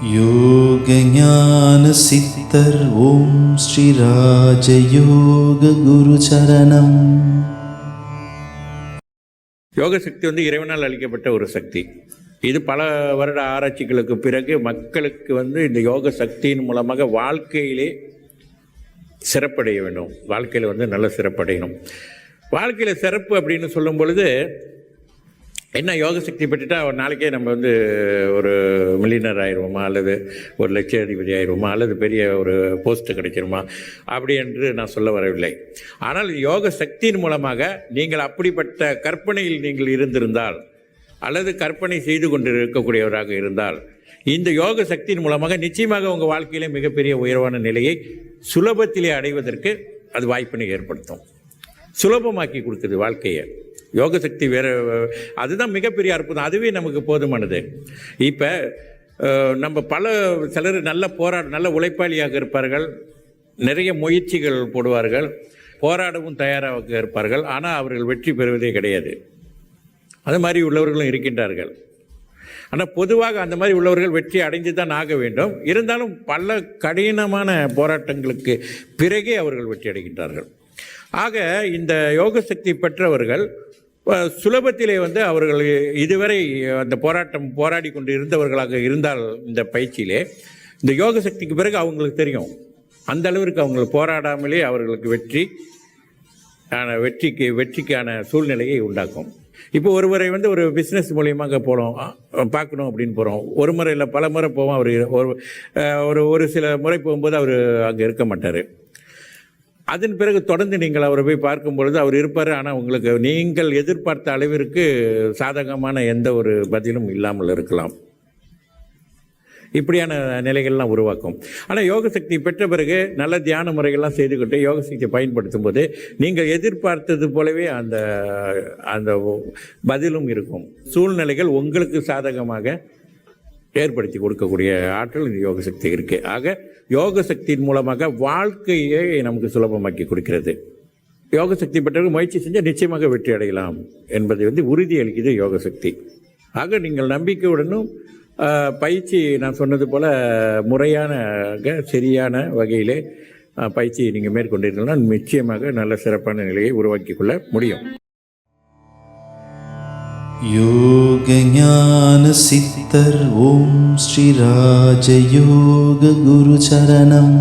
யோக ஞான சித்தர் ஓம் ஸ்ரீ ராஜயோக குரு சரணம். யோக சக்தி இறைவனால் அளிக்கப்பட்ட ஒரு சக்தி. இது பல வருட ஆராய்ச்சிகளுக்கு பிறகு மக்களுக்கு இந்த யோக சக்தியின் மூலமாக வாழ்க்கையிலே சிறப்படைய வேண்டும். வாழ்க்கையில் நல்ல சிறப்படையணும். வாழ்க்கையில் சிறப்பு அப்படின்னு சொல்லும் பொழுது என்ன, யோக சக்தி பெற்றுட்டா ஒரு நாளைக்கே நம்ம ஒரு மில்லியனர் ஆயிடுவோமா, அல்லது ஒரு லட்சாதிபதி ஆயிடுவோமா, அல்லது பெரிய ஒரு போஸ்ட்டு கிடைச்சிருமா, அப்படி என்று நான் சொல்ல வரவில்லை. ஆனால் யோக சக்தியின் மூலமாக நீங்கள் அப்படிப்பட்ட கற்பனையில் நீங்கள் இருந்திருந்தால், அல்லது கற்பனை செய்து கொண்டு இருக்கக்கூடியவராக இருந்தால், இந்த யோக சக்தியின் மூலமாக நிச்சயமாக உங்கள் வாழ்க்கையிலே மிகப்பெரிய உயர்வான நிலையை சுலபத்திலே அடைவதற்கு அது வாய்ப்பினை ஏற்படுத்தும். சுலபமாக்கி கொடுக்குது வாழ்க்கையை யோக சக்தி. வேறு அதுதான் மிகப்பெரிய அற்புதம். அதுவே நமக்கு போதுமானது. இப்போ நம்ம சிலர் நல்ல உழைப்பாளியாக இருப்பார்கள், நிறைய முயற்சிகள் போடுவார்கள், போராடவும் தயாராக இருப்பார்கள். ஆனால் அவர்கள் வெற்றி பெறுவதே கிடையாது. அது மாதிரி உள்ளவர்களும் இருக்கின்றார்கள். ஆனால் பொதுவாக அந்த மாதிரி உள்ளவர்கள் வெற்றி அடைந்து தான் ஆக வேண்டும். இருந்தாலும் பல கடினமான போராட்டங்களுக்கு பிறகே அவர்கள் வெற்றி அடைகின்றார்கள். ஆக இந்த யோக சக்தி பெற்றவர்கள் சுலபத்திலே அவர்கள் இதுவரை அந்த போராடி கொண்டு இருந்தவர்களாக இருந்தால், இந்த பயிற்சியிலே இந்த யோக சக்திக்கு பிறகு அவங்களுக்கு தெரியும் அந்த அளவிற்கு அவங்க போராடாமலே அவர்களுக்கு வெற்றிக்கான சூழ்நிலையை உண்டாக்கும். இப்போ ஒருவரை ஒரு பிஸ்னஸ் மூலியமாக பார்க்கணும் அப்படின்னு போகிறோம். ஒரு முறை இல்லை, பல முறை போவோம். அவர் ஒரு சில முறை போகும்போது அவர் அங்கே இருக்க மாட்டார். அதன் பிறகு தொடர்ந்து நீங்கள் அவரை போய் பார்க்கும் பொழுது அவர் இருப்பார். ஆனால் உங்களுக்கு நீங்கள் எதிர்பார்த்த அளவிற்கு சாதகமான எந்த ஒரு பதிலும் இல்லாமல் இருக்கலாம். இப்படியான நிலைகள்லாம் உருவாக்கும். ஆனால் யோக சக்தி பெற்ற பிறகு நல்ல தியான முறைகள்லாம் செய்துக்கிட்டு யோக சக்தியை பயன்படுத்தும் போது நீங்கள் எதிர்பார்த்தது போலவே அந்த பதிலும் இருக்கும். சூழ்நிலைகள் உங்களுக்கு சாதகமாக ஏற்படுத்தி கொடுக்கக்கூடிய ஆற்றல் இந்த யோக சக்தி இருக்கு. ஆக யோக சக்தியின் மூலமாக வாழ்க்கையை நமக்கு சுலபமாக்கி கொடுக்கிறது. யோக சக்தி பெற்றவர்கள் முயற்சி செஞ்சால் நிச்சயமாக வெற்றி அடையலாம் என்பதை உறுதி அளிக்குது யோக சக்தி. ஆக நீங்கள் நம்பிக்கையுடனும் பயிற்சி, நான் சொன்னது போல முறையான சரியான வகையிலே பயிற்சியை நீங்கள் மேற்கொண்டீர்கள்னா நிச்சயமாக நல்ல சிறப்பான நிலையை உருவாக்கி கொள்ள முடியும். யோக ஞான சித்தர் ஓம் ஸ்ரீ ராஜயோக குரு சரணம்.